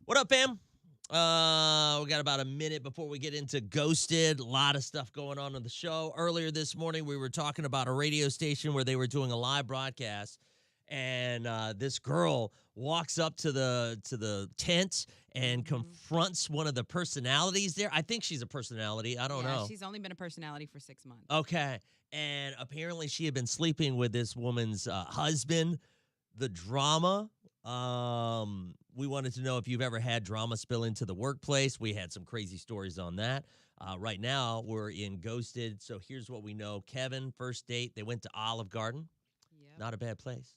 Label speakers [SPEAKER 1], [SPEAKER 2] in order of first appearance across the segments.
[SPEAKER 1] What up, fam? We got about a minute before we get into Ghosted. A lot of stuff going on the show. Earlier this morning, we were talking about a radio station where they were doing a live broadcast, and this girl walks up to the tent and confronts one of the personalities there. I think she's a personality. I don't
[SPEAKER 2] Yeah,
[SPEAKER 1] know.
[SPEAKER 2] she's only been a personality for 6 months.
[SPEAKER 1] Okay, and apparently she had been sleeping with this woman's husband. The drama. We wanted to know if you've ever had drama spill into the workplace. We had some crazy stories on that. Right now, we're in Ghosted. So here's what we know. Kevin, first date, they went to Olive Garden.
[SPEAKER 2] Yep.
[SPEAKER 1] Not a bad place.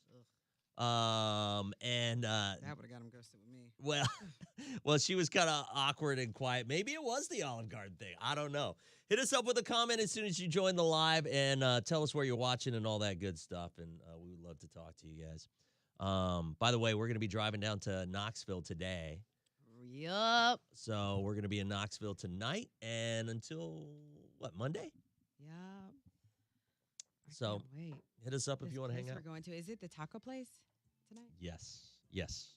[SPEAKER 1] And
[SPEAKER 2] That would have got him ghosted with me.
[SPEAKER 1] well, well, she was kind of awkward and quiet. Maybe it was the Olive Garden thing. I don't know. Hit us up with a comment as soon as you join the live and tell us where you're watching and all that good stuff. And we would love to talk to you guys. By the way, we're going to be driving down to Knoxville today.
[SPEAKER 2] Yup.
[SPEAKER 1] So we're going to be in Knoxville tonight and until, Monday?
[SPEAKER 2] Yup.
[SPEAKER 1] So
[SPEAKER 2] wait.
[SPEAKER 1] hit us up if you want to hang out.
[SPEAKER 2] We're going to. Is it the taco place tonight?
[SPEAKER 1] Yes. Yes.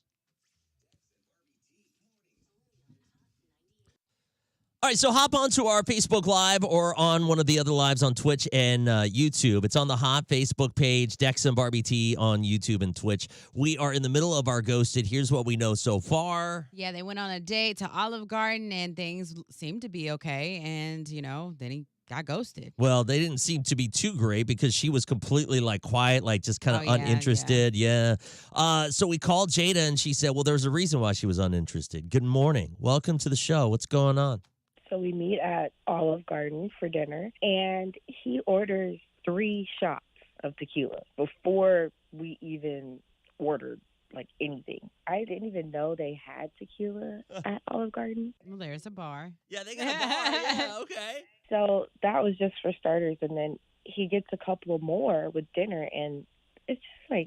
[SPEAKER 1] All right, so hop onto our Facebook Live or on one of the other lives on Twitch and YouTube. It's on the hot Facebook page, Dex and Barbie T on YouTube and Twitch. We are in the middle of our Ghosted. Here's what we know so far.
[SPEAKER 2] Yeah, they went on a date to Olive Garden and things seemed to be okay. And, then he got ghosted.
[SPEAKER 1] Well, they didn't seem to be too great because she was completely quiet, just kind of uninterested. Yeah. So we called Jada and she said, well, there's a reason why she was uninterested. Good morning. Welcome to the show. What's going on?
[SPEAKER 3] So we meet at Olive Garden for dinner, and he orders 3 shots of tequila before we even ordered anything. I didn't even know they had tequila at Olive Garden.
[SPEAKER 2] Well, there's a bar.
[SPEAKER 1] Yeah, they got a bar. Yeah, okay.
[SPEAKER 3] So that was just for starters, and then he gets a couple more with dinner, and it's just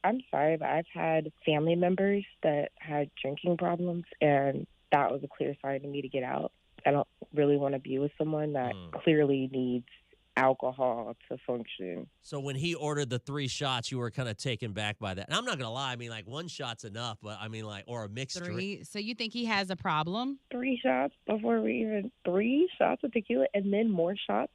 [SPEAKER 3] I'm sorry, but I've had family members that had drinking problems, and that was a clear sign to me to get out. I don't really want to be with someone that clearly needs alcohol to function.
[SPEAKER 1] So when he ordered the 3 shots, you were kind of taken back by that. And I'm not going to lie. I mean, 1 shot's enough, but I mean, or a mixed
[SPEAKER 2] 3.
[SPEAKER 1] drink.
[SPEAKER 2] So you think he has a problem?
[SPEAKER 3] 3 shots before we even 3 shots of tequila and then more shots.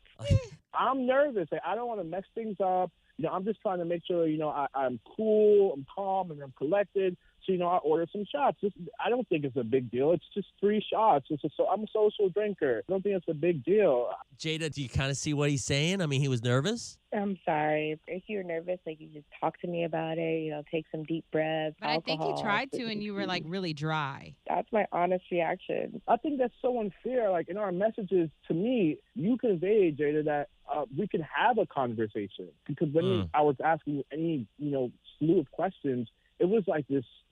[SPEAKER 4] I'm nervous. I don't want to mess things up. I'm just trying to make sure, I'm cool, I'm calm, and I'm collected. So, I order some shots. I don't think it's a big deal. It's just 3 shots. I'm a social drinker. I don't think it's a big deal.
[SPEAKER 1] Jada, do you kind of see what he's saying? I mean, he was nervous?
[SPEAKER 3] I'm sorry. If you're nervous, you just talk to me about it, take some deep breaths.
[SPEAKER 2] But
[SPEAKER 3] alcohol,
[SPEAKER 2] I think he tried to and you were really dry.
[SPEAKER 3] That's my honest reaction.
[SPEAKER 4] I think that's so unfair. In our messages to me, you conveyed, Jada, that we could have a conversation. Because when I was asking you any, slew of questions, it was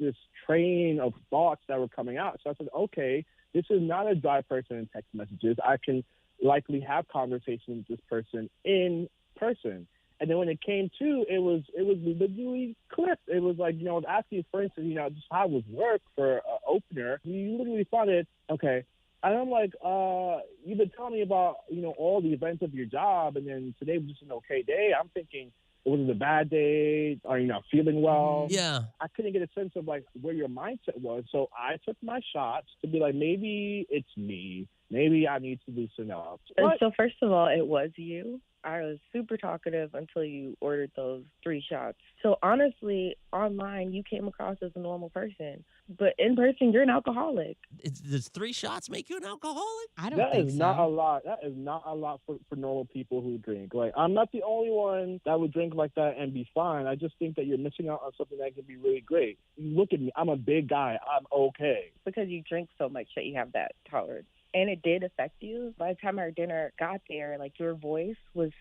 [SPEAKER 4] this train of thoughts that were coming out. So I said, okay, this is not a dry person in text messages. I can likely have conversations with this person in person. And then when it came to, it was literally clipped. It was I was asking, for instance, just how was work for an opener. You literally thought it, okay. And I'm you've been telling me about, all the events of your job, and then today was just an okay day. I'm thinking, was it a bad day? Are you not feeling well?
[SPEAKER 1] Yeah.
[SPEAKER 4] I couldn't get a sense of where your mindset was. So I took my shots to be maybe it's me. Maybe I need to loosen up.
[SPEAKER 3] And so first of all, it was you. I was super talkative until you ordered those 3 shots. So honestly, online, you came across as a normal person. But in person, you're an alcoholic.
[SPEAKER 1] Does 3 shots make you an alcoholic?
[SPEAKER 2] I don't
[SPEAKER 4] That
[SPEAKER 2] think
[SPEAKER 4] is
[SPEAKER 2] so.
[SPEAKER 4] not a lot. That is not a lot for normal people who drink. I'm not the only one that would drink like that and be fine. I just think that you're missing out on something that can be really great. Look at me. I'm a big guy. I'm okay.
[SPEAKER 3] Because you drink so much that you have that tolerance. And it did affect you. By the time our dinner got there, your voice was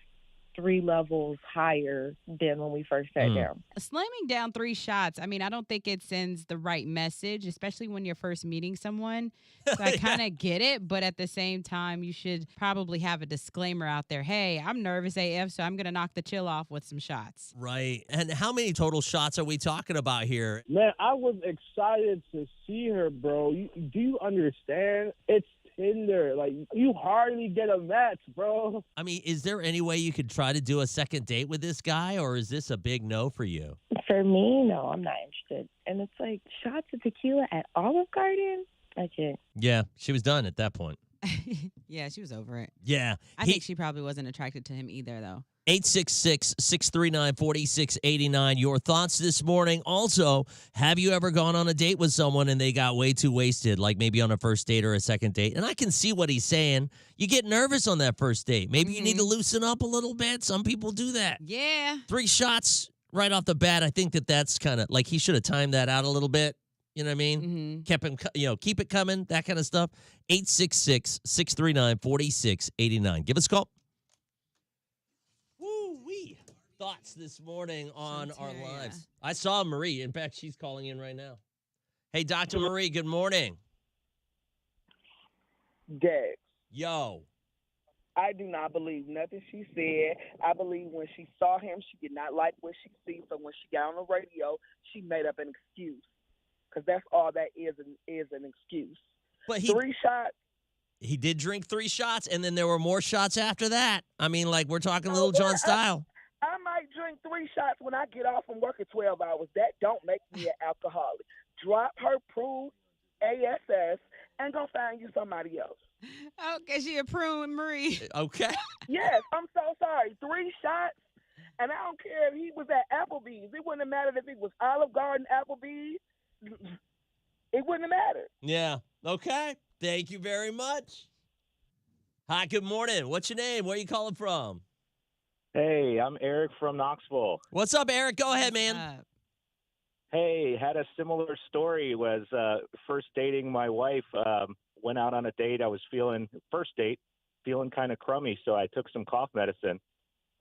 [SPEAKER 3] 3 levels higher than when we first sat down.
[SPEAKER 2] Slamming down 3 shots, I don't think it sends the right message, especially when you're first meeting someone. So I kind of get it, but at the same time, you should probably have a disclaimer out there. Hey, I'm nervous AF, so I'm going to knock the chill off with some shots.
[SPEAKER 1] Right. And how many total shots are we talking about here?
[SPEAKER 4] Man, I was excited to see her, bro. Do you understand? Tinder. Like, you hardly get a match, bro.
[SPEAKER 1] I mean, is there any way you could try to do a second date with this guy, or is this a big no for you?
[SPEAKER 3] For me, no, I'm not interested. And it's like shots of tequila at Olive Garden. I can't.
[SPEAKER 1] Yeah, she was done at that point.
[SPEAKER 2] Yeah, she was over it.
[SPEAKER 1] Yeah.
[SPEAKER 2] I think she probably wasn't attracted to him either, though.
[SPEAKER 1] 866-639-4689. Your thoughts this morning. Also, have you ever gone on a date with someone and they got way too wasted, like maybe on a first date or a second date? And I can see what he's saying. You get nervous on that first date. Maybe you need to loosen up a little bit. Some people do that.
[SPEAKER 2] Yeah.
[SPEAKER 1] 3 shots right off the bat. I think that's kind of like he should have timed that out a little bit. You know what I mean? Kept him, keep it coming, that kind of stuff. 866-639-4689. Give us a call. Woo-wee. Thoughts this morning on our lives. I saw Marie. In fact, she's calling in right now. Hey, Dr. Marie, good morning.
[SPEAKER 5] Dex,
[SPEAKER 1] Yo.
[SPEAKER 5] I do not believe nothing she said. I believe when she saw him, she did not like what she see. So when she got on the radio, she made up an excuse. Because that's all that is an excuse.
[SPEAKER 1] But
[SPEAKER 5] 3 shots.
[SPEAKER 1] He did drink 3 shots, and then there were more shots after that. I mean, like, we're talking Little John style.
[SPEAKER 5] I might drink 3 shots when I get off from work at 12 hours. That don't make me an alcoholic. Drop her, prove ASS, and go find you somebody else.
[SPEAKER 2] Okay, she approved Marie.
[SPEAKER 1] Okay.
[SPEAKER 5] Yes, I'm so sorry. 3 shots, and I don't care if he was at Applebee's. It wouldn't have mattered if it was Olive Garden, Applebee's. It wouldn't have mattered.
[SPEAKER 1] Yeah. Okay. Thank you very much. Hi, good morning. What's your name? Where are you calling from?
[SPEAKER 6] Hey, I'm Eric from Knoxville.
[SPEAKER 1] What's up, Eric? Go ahead, man.
[SPEAKER 6] Hey, had a similar story. Was first dating my wife. Went out on a date. I was feeling kind of crummy, so I took some cough medicine.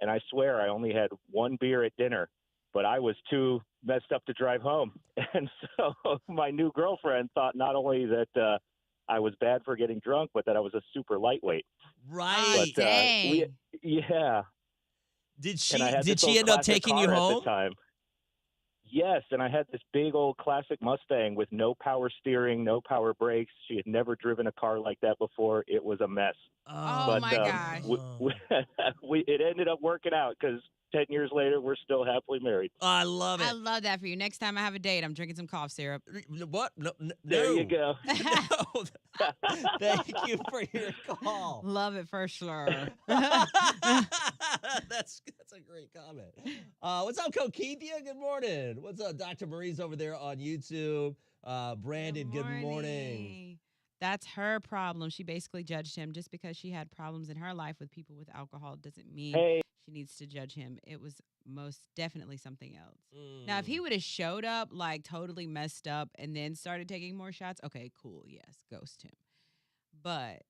[SPEAKER 6] And I swear I only had 1 beer at dinner, but I was too messed up to drive home. And so my new girlfriend thought not only that I was bad for getting drunk, but that I was a super lightweight.
[SPEAKER 1] Right.
[SPEAKER 6] But,
[SPEAKER 2] dang.
[SPEAKER 6] yeah.
[SPEAKER 1] Did
[SPEAKER 6] And I had
[SPEAKER 1] she
[SPEAKER 6] this old
[SPEAKER 1] end up
[SPEAKER 6] classic
[SPEAKER 1] taking you
[SPEAKER 6] car at
[SPEAKER 1] home?
[SPEAKER 6] the time. Yes, and I had this big old classic Mustang with no power steering, no power brakes. She had never driven a car like that before. It was a mess.
[SPEAKER 2] Oh, my gosh.
[SPEAKER 6] It ended up working out because 10 years later, we're still happily married.
[SPEAKER 1] I love it.
[SPEAKER 2] I love that for you. Next time I have a date, I'm drinking some cough syrup.
[SPEAKER 1] What? No.
[SPEAKER 6] There you go.
[SPEAKER 1] No. Thank you for your call.
[SPEAKER 2] Love it for sure.
[SPEAKER 1] That's a great comment. What's up, Cokeithia? Good morning. What's up, Dr. Marie's over there on YouTube. Brandon, good morning.
[SPEAKER 2] That's her problem. She basically judged him just because she had problems in her life with people with alcohol doesn't mean she needs to judge him. It was most definitely something else. Now, if he would have showed up like totally messed up and then started taking more shots, okay, cool. Yes, ghost him. But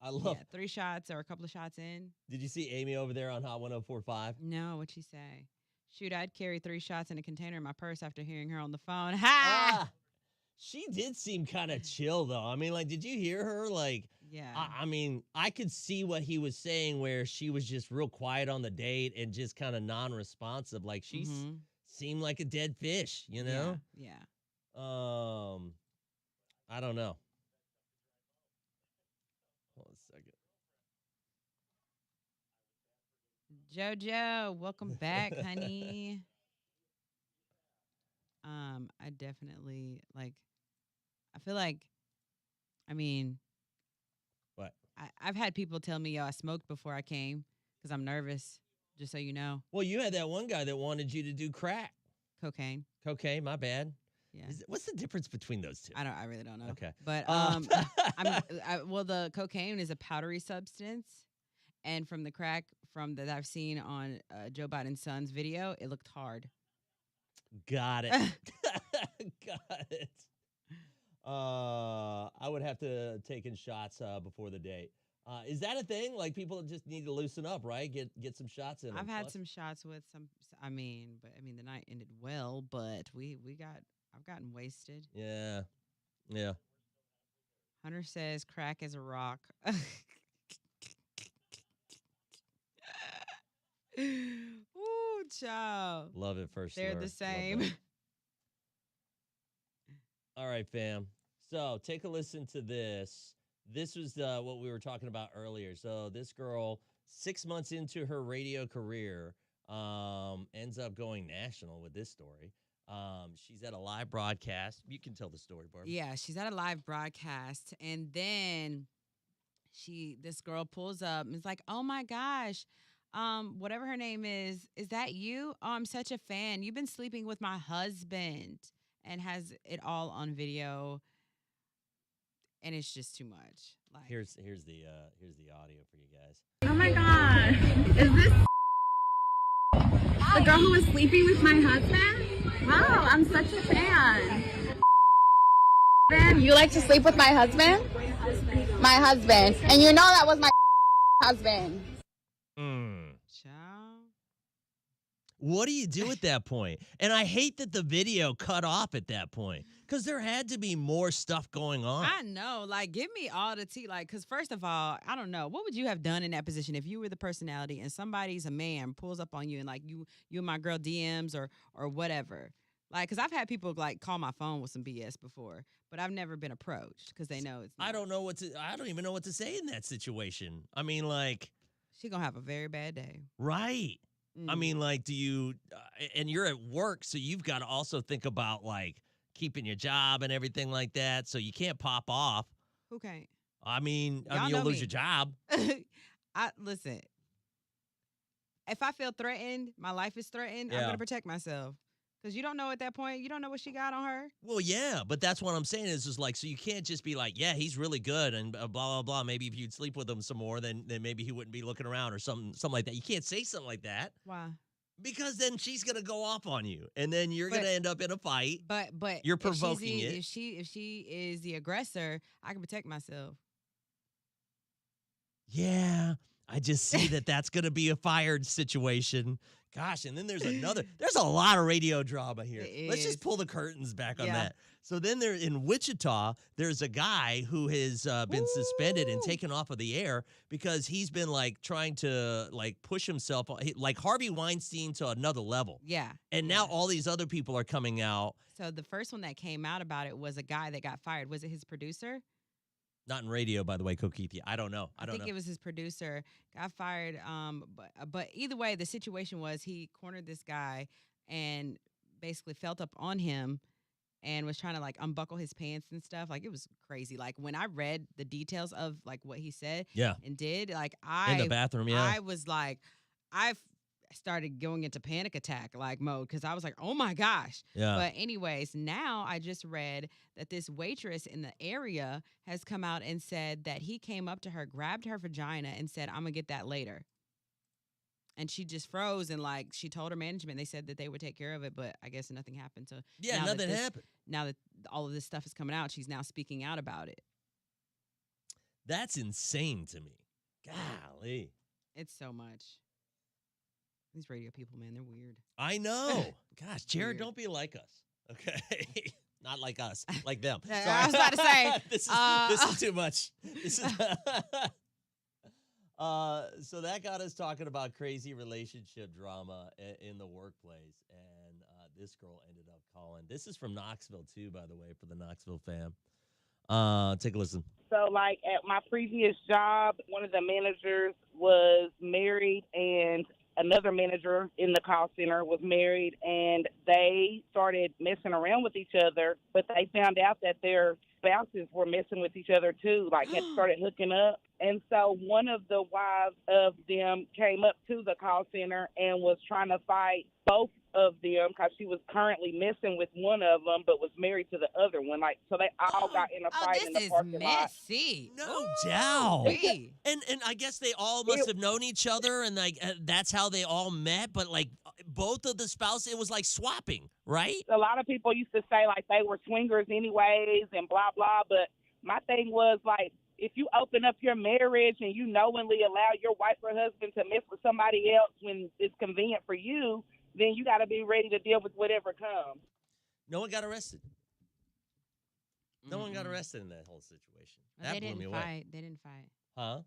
[SPEAKER 1] I love
[SPEAKER 2] 3 shots or a couple of shots in.
[SPEAKER 1] Did you see Amy over there on Hot 104.5?
[SPEAKER 2] No, what'd she say? Shoot, I'd carry 3 shots in a container in my purse after hearing her on the phone. Ha!
[SPEAKER 1] She did seem kind of chill, though. I mean, like, did you hear her? Like,
[SPEAKER 2] yeah.
[SPEAKER 1] I mean, I could see what he was saying where she was just real quiet on the date and just kind of non-responsive. Like, she seemed like a dead fish, you know?
[SPEAKER 2] Yeah.
[SPEAKER 1] I don't know. Hold a second.
[SPEAKER 2] JoJo, welcome back, honey. I definitely I feel like, I mean,
[SPEAKER 1] what?
[SPEAKER 2] I've had people tell me, yo, I smoked before I came because I'm nervous, just so you know.
[SPEAKER 1] Well, you had that one guy that wanted you to do crack.
[SPEAKER 2] Cocaine.
[SPEAKER 1] Cocaine, my bad.
[SPEAKER 2] Yeah.
[SPEAKER 1] What's the difference between those two?
[SPEAKER 2] I really don't know.
[SPEAKER 1] Okay.
[SPEAKER 2] But well, the cocaine is a powdery substance, and from the crack that I've seen on Joe Biden's son's video, it looked hard.
[SPEAKER 1] Got it. Got it. I would have to take in shots before the date. Is that a thing? Like, people just need to loosen up, right? Get some shots in.
[SPEAKER 2] I've had some shots with some. I mean, the night ended well, but I've gotten wasted.
[SPEAKER 1] Yeah. Yeah.
[SPEAKER 2] Hunter says crack is a rock. Ooh, child.
[SPEAKER 1] Love it first.
[SPEAKER 2] They're the same.
[SPEAKER 1] All right, fam. So take a listen to this. This was what we were talking about earlier. So this girl, 6 months into her radio career, ends up going national with this story. She's at a live broadcast. You can tell the story, Barbara.
[SPEAKER 2] Yeah, she's at a live broadcast, and then this girl pulls up and is like, "Oh my gosh, whatever her name is that you? Oh, I'm such a fan. You've been sleeping with my husband," and has it all on video, and it's just too much. Like,
[SPEAKER 1] Here's the audio for you guys.
[SPEAKER 7] Oh my god. Is this the girl who was sleeping with my husband? Wow, I'm such a fan. You like to sleep with my husband? My husband. And you know that was my husband.
[SPEAKER 2] Child.
[SPEAKER 1] What do you do at that point? And I hate that the video cut off at that point because there had to be more stuff going on.
[SPEAKER 2] I know. Like, give me all the tea. Like, because first of all, I don't know. What would you have done in that position if you were the personality and somebody's a man pulls up on you and like you and my girl DMs or whatever? Like, because I've had people like call my phone with some BS before, but I've never been approached because they know it's not.
[SPEAKER 1] I don't even know what to say in that situation. I mean, like,
[SPEAKER 2] She gonna have a very bad day.
[SPEAKER 1] right. I
[SPEAKER 2] Mm.
[SPEAKER 1] mean, like, do you, and you're at work, so you've got to also think about like keeping your job and everything like that. So you can't pop off.
[SPEAKER 2] Who can't?
[SPEAKER 1] I mean,
[SPEAKER 2] Y'all
[SPEAKER 1] you'll
[SPEAKER 2] know
[SPEAKER 1] lose
[SPEAKER 2] me.
[SPEAKER 1] your job.
[SPEAKER 2] Listen. If I feel threatened, my life is threatened. I'm
[SPEAKER 1] Yeah.
[SPEAKER 2] gonna protect myself because you don't know at that point. You don't know what she got on her.
[SPEAKER 1] Well, yeah, but that's what I'm saying is just like, so you can't just be like, yeah, he's really good and blah, blah, blah. Maybe if you'd sleep with him some more, then maybe he wouldn't be looking around or something like that. You can't say something like that
[SPEAKER 2] Why?
[SPEAKER 1] because then she's going to go off on you and then you're going
[SPEAKER 2] But-
[SPEAKER 1] to end up in a fight.
[SPEAKER 2] But
[SPEAKER 1] You're
[SPEAKER 2] if she's
[SPEAKER 1] provoking it.
[SPEAKER 2] If she is the aggressor, I can protect myself.
[SPEAKER 1] Yeah, I just see that that's going to be a fired situation. Gosh, and then there's a lot of radio drama here.
[SPEAKER 2] It
[SPEAKER 1] Let's
[SPEAKER 2] is.
[SPEAKER 1] just pull the curtains back on
[SPEAKER 2] Yeah.
[SPEAKER 1] that. So then there in Wichita, there's a guy who has been suspended and
[SPEAKER 2] Ooh.
[SPEAKER 1] taken off of the air because he's been like trying to like push himself like Harvey Weinstein to another level.
[SPEAKER 2] Yeah.
[SPEAKER 1] And now
[SPEAKER 2] yeah.
[SPEAKER 1] all these other people are coming out,
[SPEAKER 2] So the first one that came out about it was a guy that got fired. Was it his producer?
[SPEAKER 1] not in radio, by the way, Kokithia. I don't know. I don't
[SPEAKER 2] think
[SPEAKER 1] know.
[SPEAKER 2] it was his producer. Got fired. But either way, the situation was he cornered this guy and basically felt up on him and was trying to like unbuckle his pants and stuff. Like it was crazy. Like when I read the details of like what he said
[SPEAKER 1] Yeah.
[SPEAKER 2] and did, like
[SPEAKER 1] In the bathroom, yeah.
[SPEAKER 2] I was like, I started going into panic attack like mode because I was like, oh my gosh.
[SPEAKER 1] yeah.
[SPEAKER 2] But anyways, now I just read that this waitress in the area has come out and said that he came up to her, grabbed her vagina, and said, "I'm gonna get that later." And she just froze and like she told her management. They said that they would take care of it, but I guess nothing happened. So
[SPEAKER 1] Yeah,
[SPEAKER 2] now that
[SPEAKER 1] nothing
[SPEAKER 2] this-
[SPEAKER 1] happened.
[SPEAKER 2] now that all of this stuff is coming out, she's now speaking out about it.
[SPEAKER 1] That's insane to me. Golly.
[SPEAKER 2] It's so much. These radio people, man, they're weird.
[SPEAKER 1] I know. Gosh, Jared,
[SPEAKER 2] Weird.
[SPEAKER 1] don't be like us. Okay. Not like us, like them.
[SPEAKER 2] Yeah,
[SPEAKER 1] Sorry.
[SPEAKER 2] I was about to say,
[SPEAKER 1] this is too much. This is so that got us talking about crazy relationship drama in the workplace. And this girl ended up calling. This is from Knoxville, too, by the way, for the Knoxville fam. Take a listen.
[SPEAKER 5] So, like, at my previous job, one of the managers was married and another manager in the call center was married, and they started messing around with each other, but they found out that their spouses were messing with each other, too, like had started hooking up. And so one of the wives of them came up to the call center and was trying to fight both of them because she was currently messing with one of them but was married to the other one. Like, so they all got in a fight in
[SPEAKER 2] this
[SPEAKER 5] the
[SPEAKER 2] is
[SPEAKER 5] parking lot.
[SPEAKER 2] messy.
[SPEAKER 1] No doubt.
[SPEAKER 2] Wee.
[SPEAKER 1] And I guess they all must have known each other, and like that's how they all met. But like both of the spouses, it was like swapping, right?
[SPEAKER 5] A lot of people used to say like they were swingers anyways and blah blah, but my thing was like, if you open up your marriage and you knowingly allow your wife or husband to mess with somebody else when it's convenient for you, then you got to be ready to deal with whatever comes.
[SPEAKER 1] No one got arrested. No one got
[SPEAKER 2] Mm-mm.
[SPEAKER 1] arrested in that whole situation.
[SPEAKER 2] Well,
[SPEAKER 1] That
[SPEAKER 2] they
[SPEAKER 1] blew me
[SPEAKER 2] didn't
[SPEAKER 1] away.
[SPEAKER 2] fight. They didn't fight.
[SPEAKER 1] Huh?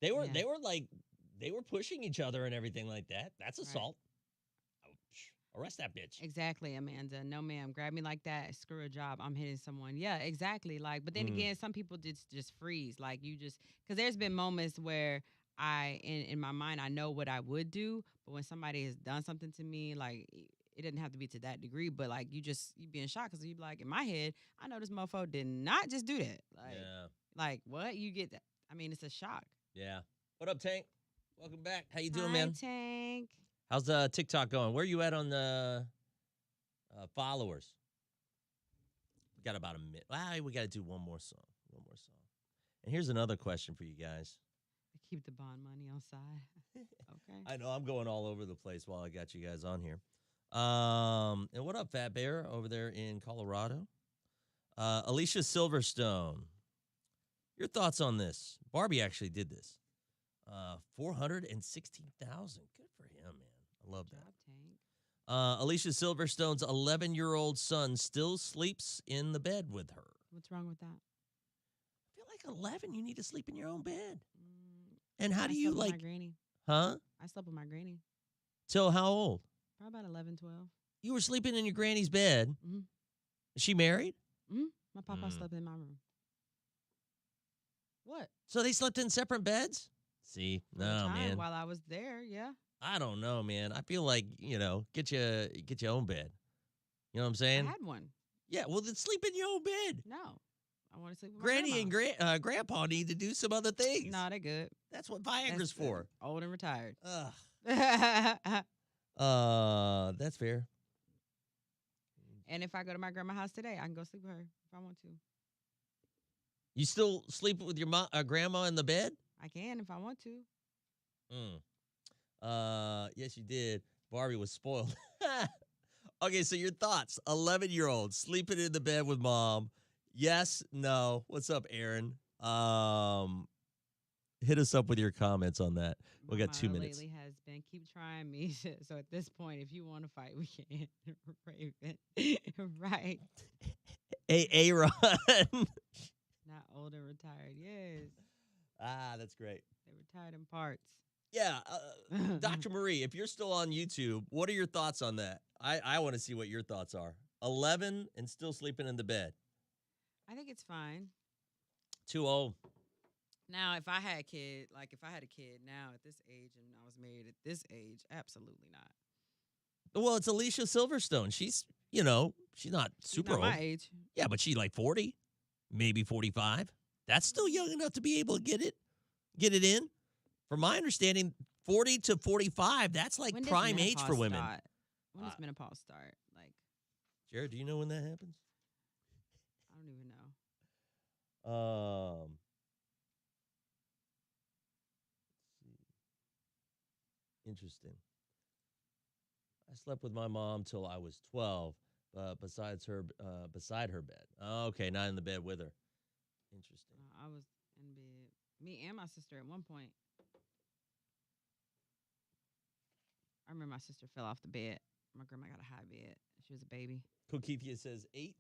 [SPEAKER 1] They were
[SPEAKER 2] Yeah.
[SPEAKER 1] they were pushing each other and everything like that. That's
[SPEAKER 2] Right.
[SPEAKER 1] assault. Arrest that bitch.
[SPEAKER 2] Exactly, Amanda. No, ma'am. Grab me like that. Screw a job. I'm hitting someone. Yeah, exactly. Like, but then again, some people just freeze. Like, you just because there's been moments where in my mind, I know what I would do, but when somebody has done something to me, like it didn't have to be to that degree, but like you be in shock because you be like, in my head, I know this mofo did not just do that. Like what you get that? I mean, it's a shock.
[SPEAKER 1] Yeah. What up, Tank? Welcome back. How you doing,
[SPEAKER 2] Hi,
[SPEAKER 1] man?
[SPEAKER 2] Tank.
[SPEAKER 1] How's TikTok going? Where you at on the followers? We got about a minute. We got to do one more song. And here's another question for you guys.
[SPEAKER 2] Keep the bond money on side. Okay.
[SPEAKER 1] I know I'm going all over the place while I got you guys on here. And what up, Fat Bear, over there in Colorado? Alicia Silverstone, your thoughts on this? Barbie actually did this. 416,000. Good for him, man. I love that.
[SPEAKER 2] Job, Tank.
[SPEAKER 1] Alicia Silverstone's 11-year-old son still sleeps in the bed with her.
[SPEAKER 2] What's wrong with that?
[SPEAKER 1] I feel like 11, you need to sleep in your own bed. And how do
[SPEAKER 2] I
[SPEAKER 1] you
[SPEAKER 2] slept with
[SPEAKER 1] like?
[SPEAKER 2] my granny.
[SPEAKER 1] Huh?
[SPEAKER 2] I slept with my granny.
[SPEAKER 1] Till how old?
[SPEAKER 2] Probably about 11, 12.
[SPEAKER 1] You were sleeping in your granny's bed.
[SPEAKER 2] Mhm.
[SPEAKER 1] Is she married?
[SPEAKER 2] My papa slept in my room. What?
[SPEAKER 1] So they slept in separate beds? See,
[SPEAKER 2] For a
[SPEAKER 1] no,
[SPEAKER 2] time
[SPEAKER 1] man.
[SPEAKER 2] While I was there, yeah.
[SPEAKER 1] I don't know, man. I feel like, get your own bed. You know what I'm saying?
[SPEAKER 2] I had one.
[SPEAKER 1] Yeah, well, then sleep in your own bed.
[SPEAKER 2] No. I want to sleep with my
[SPEAKER 1] Granny
[SPEAKER 2] grandma.
[SPEAKER 1] and Grandpa need to do some other things.
[SPEAKER 2] No, they're good.
[SPEAKER 1] That's what Viagra's
[SPEAKER 2] That's
[SPEAKER 1] for.
[SPEAKER 2] Old and retired.
[SPEAKER 1] Ugh.
[SPEAKER 2] And
[SPEAKER 1] That's fair.
[SPEAKER 2] if I go to my grandma's house today, I can go sleep with her if I want to.
[SPEAKER 1] You still sleep with your grandma in the bed?
[SPEAKER 2] I can if I want to.
[SPEAKER 1] Yes, you did. Barbie was spoiled. Okay, so your thoughts. 11-year-old sleeping in the bed with mom. Yes, no. What's up, Aaron? Hit us up with your comments on that. We got 2 minutes.
[SPEAKER 2] Lately has been keep trying me. So at this point, if you want to fight, we can. Raven. Right.
[SPEAKER 1] Aaron.
[SPEAKER 2] Not old and retired. Yes.
[SPEAKER 1] That's great.
[SPEAKER 2] They retired in parts.
[SPEAKER 1] Yeah. Dr. Marie, if you're still on YouTube, what are your thoughts on that? I want to see what your thoughts are. 11 and still sleeping in the bed.
[SPEAKER 2] I think it's fine.
[SPEAKER 1] Too old.
[SPEAKER 2] Now, if I had a kid now at this age and I was married at this age, absolutely not.
[SPEAKER 1] Well, it's Alicia Silverstone. She's, she's not super
[SPEAKER 2] not
[SPEAKER 1] old.
[SPEAKER 2] my age.
[SPEAKER 1] Yeah, but she's like 40, maybe 45. That's still young enough to be able to get it in. From my understanding, 40 to 45, that's like
[SPEAKER 2] When does
[SPEAKER 1] prime age for
[SPEAKER 2] menopause
[SPEAKER 1] women.
[SPEAKER 2] start? When does menopause start? Like,
[SPEAKER 1] Jared, do you know when that happens?
[SPEAKER 2] I don't even know.
[SPEAKER 1] Let's see. Interesting. I slept with my mom till I was 12, beside her bed. Oh, okay, not in the bed with her. Interesting.
[SPEAKER 2] I was in bed. Me and my sister at one point. I remember my sister fell off the bed. My grandma got a high bed. She was a baby.
[SPEAKER 1] Kokithia says 8.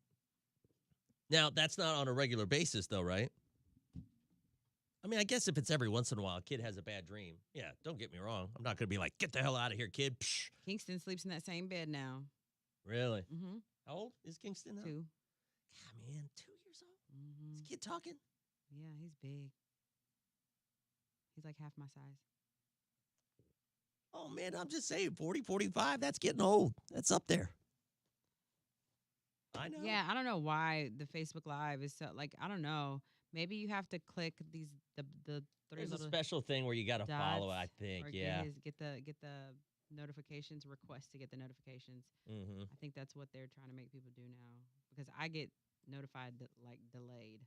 [SPEAKER 1] Now, that's not on a regular basis, though, right? I mean, I guess if it's every once in a while, a kid has a bad dream. Yeah, don't get me wrong. I'm not going to be like, get the hell out of here, kid. Psh.
[SPEAKER 2] Kingston sleeps in that same bed now.
[SPEAKER 1] Really?
[SPEAKER 2] Mm-hmm.
[SPEAKER 1] How old is Kingston now?
[SPEAKER 2] 2.
[SPEAKER 1] God, man, 2 years old?
[SPEAKER 2] Mm-hmm.
[SPEAKER 1] Is the kid talking?
[SPEAKER 2] Yeah, he's big. He's like half my size.
[SPEAKER 1] Oh, man, I'm just saying, 40, 45, that's getting old. That's up there. I know.
[SPEAKER 2] Yeah, I don't know why the Facebook Live is so, like, I don't know. Maybe you have to click the 3
[SPEAKER 1] There's a
[SPEAKER 2] little
[SPEAKER 1] special thing where you got to follow it, I
[SPEAKER 2] dots
[SPEAKER 1] think.
[SPEAKER 2] or
[SPEAKER 1] Yeah.
[SPEAKER 2] get the notifications, request to get the notifications.
[SPEAKER 1] Mm-hmm.
[SPEAKER 2] I think that's what they're trying to make people do now because I get notified delayed.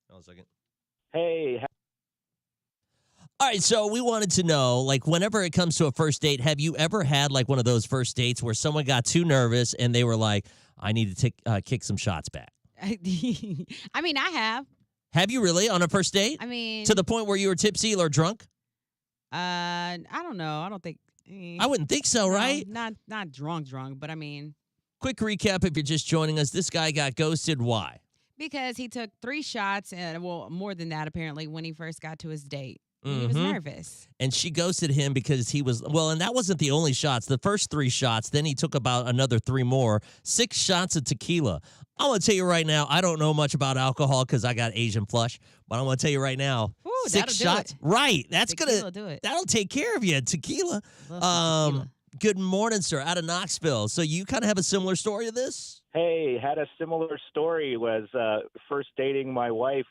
[SPEAKER 1] Hold on a second.
[SPEAKER 6] Hey,
[SPEAKER 1] All right, so we wanted to know, like, whenever it comes to a first date, have you ever had, like, one of those first dates where someone got too nervous and they were like, I need to kick some shots back?
[SPEAKER 2] I mean, I have.
[SPEAKER 1] Have you really on a first date?
[SPEAKER 2] I mean,
[SPEAKER 1] To the point where you were tipsy or drunk?
[SPEAKER 2] I don't know. I don't think.
[SPEAKER 1] I wouldn't think so,
[SPEAKER 2] no,
[SPEAKER 1] right?
[SPEAKER 2] Not drunk, but I mean,
[SPEAKER 1] Quick recap if you're just joining us. This guy got ghosted. Why?
[SPEAKER 2] because he took 3 shots and more than that apparently when he first got to his date. He was
[SPEAKER 1] Mhm.
[SPEAKER 2] nervous.
[SPEAKER 1] And she ghosted him because he was, well, and that wasn't the only shots. The first 3 shots, then he took about another 3 more, 6 shots of tequila. I'm going to tell you right now, I don't know much about alcohol because I got Asian flush, but I'm going to tell you right now,
[SPEAKER 2] Ooh,
[SPEAKER 1] 6
[SPEAKER 2] that'll do
[SPEAKER 1] shots.
[SPEAKER 2] it.
[SPEAKER 1] Right. That's
[SPEAKER 2] Tequila
[SPEAKER 1] going to,
[SPEAKER 2] do it.
[SPEAKER 1] that'll take care of you. Tequila.
[SPEAKER 2] Love some tequila.
[SPEAKER 1] Good morning, sir, out of Knoxville. So you kind of have a similar story to this?
[SPEAKER 6] Hey, had a similar story. Was first dating my wife.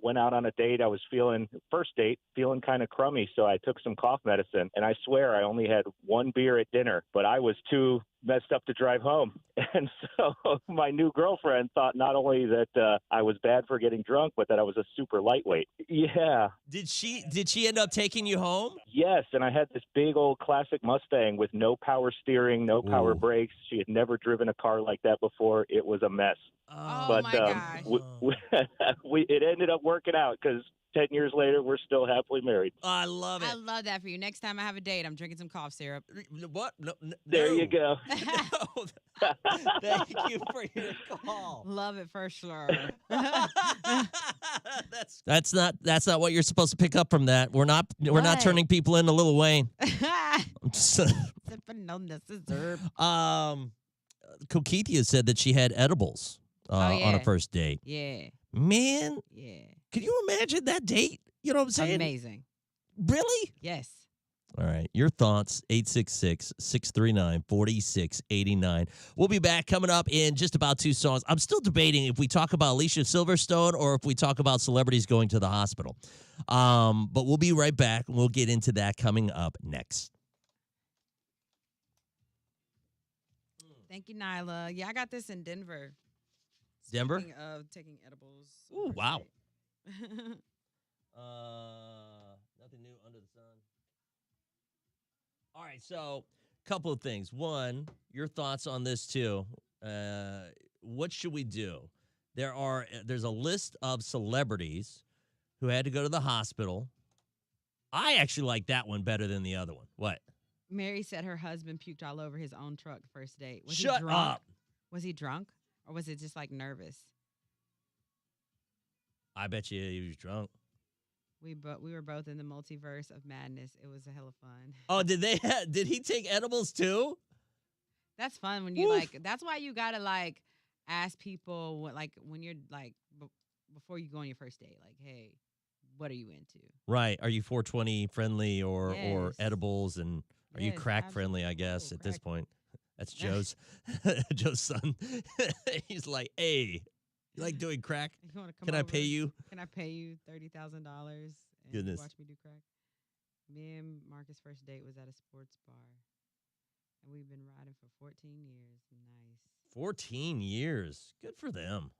[SPEAKER 6] Went out on a date. I was feeling kind of crummy, so I took some cough medicine. And I swear I only had 1 beer at dinner, but I was too messed up to drive home. And so my new girlfriend thought not only that I was bad for getting drunk, but that I was a super lightweight. Yeah.
[SPEAKER 1] Did she end up taking you home?
[SPEAKER 6] Yes, and I had this big old classic Mustang with no power steering, no power
[SPEAKER 1] Ooh.
[SPEAKER 6] brakes. She had never driven a car like that before. It was a mess.
[SPEAKER 2] Oh,
[SPEAKER 6] But
[SPEAKER 2] my gosh.
[SPEAKER 6] it ended up working out because 10 years later, we're still happily married.
[SPEAKER 1] I love it.
[SPEAKER 2] I love that for you. Next time I have a date, I'm drinking some cough syrup.
[SPEAKER 1] What? No,
[SPEAKER 6] There you go.
[SPEAKER 1] No. Thank you for your call.
[SPEAKER 2] Love it for sure.
[SPEAKER 1] That's not what you're supposed to pick up from that. We're not
[SPEAKER 2] What?
[SPEAKER 1] turning people into Lil Wayne. I'm just,
[SPEAKER 2] Sipping on this dessert.
[SPEAKER 1] Kokithia said that she had edibles on a
[SPEAKER 2] yeah.
[SPEAKER 1] first date.
[SPEAKER 2] Yeah,
[SPEAKER 1] Man,
[SPEAKER 2] yeah.
[SPEAKER 1] can you imagine that date? You know what I'm saying?
[SPEAKER 2] Amazing.
[SPEAKER 1] Really?
[SPEAKER 2] Yes.
[SPEAKER 1] All right. Your thoughts, 866-639-4689. We'll be back coming up in just about 2 songs. I'm still debating if we talk about Alicia Silverstone or if we talk about celebrities going to the hospital. But we'll be right back, and we'll get into that coming up next.
[SPEAKER 2] Thank you, Nyla. Yeah, I got this in Denver.
[SPEAKER 1] Denver?
[SPEAKER 2] Speaking of taking edibles.
[SPEAKER 1] Ooh,
[SPEAKER 2] on
[SPEAKER 1] wow.
[SPEAKER 2] first date.
[SPEAKER 1] Nothing new under the sun. All right, so a couple of things. One, your thoughts on this too. What should we do? There's a list of celebrities who had to go to the hospital. I actually like that one better than the other one. What?
[SPEAKER 2] Mary said her husband puked all over his own truck first date. Was
[SPEAKER 1] Shut
[SPEAKER 2] he drunk?
[SPEAKER 1] up.
[SPEAKER 2] Was he drunk? Or was it just like nervous?
[SPEAKER 1] I bet you he was drunk.
[SPEAKER 2] We were both in the multiverse of madness. It was a hell of fun.
[SPEAKER 1] Oh, did he take edibles too?
[SPEAKER 2] That's fun when you
[SPEAKER 1] Woof.
[SPEAKER 2] like. That's why you gotta like ask people when you're like before you go on your first date. Like, hey, what are you into?
[SPEAKER 1] Right. Are you 420 friendly or
[SPEAKER 2] Yes.
[SPEAKER 1] edibles, and are you
[SPEAKER 2] Yes,
[SPEAKER 1] crack friendly, I guess,
[SPEAKER 2] absolutely.
[SPEAKER 1] at this
[SPEAKER 2] Crack.
[SPEAKER 1] point? That's Joe's son. He's like, hey, you like doing crack?
[SPEAKER 2] You wanna come
[SPEAKER 1] Can I
[SPEAKER 2] over?
[SPEAKER 1] pay you?
[SPEAKER 2] Can I pay you $30,000 and
[SPEAKER 1] Goodness.
[SPEAKER 2] watch me do crack? Me and Marcus' first date was at a sports bar, and we've been riding for 14 years. Nice.
[SPEAKER 1] 14 years. Good for them.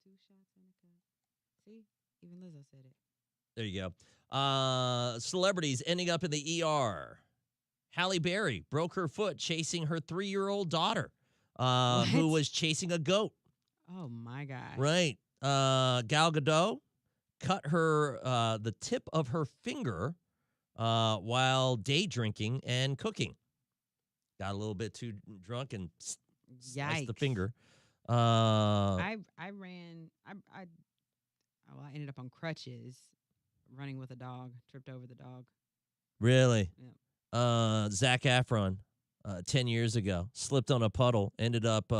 [SPEAKER 2] 2 shots in a cup. See, even Lizzo said it.
[SPEAKER 1] There you go. Celebrities ending up in the ER. Halle Berry broke her foot chasing her 3-year-old daughter, who
[SPEAKER 2] What?
[SPEAKER 1] was chasing a goat.
[SPEAKER 2] Oh my God.
[SPEAKER 1] Right. Gal Gadot cut her the tip of her finger while day drinking and cooking. Got a little bit too drunk and sliced the
[SPEAKER 2] Yikes.
[SPEAKER 1] finger.
[SPEAKER 2] I ended up on crutches, running with a dog, tripped over the dog.
[SPEAKER 1] Really?
[SPEAKER 2] Yep.
[SPEAKER 1] Zac Efron, 10 years ago, slipped on a puddle, ended up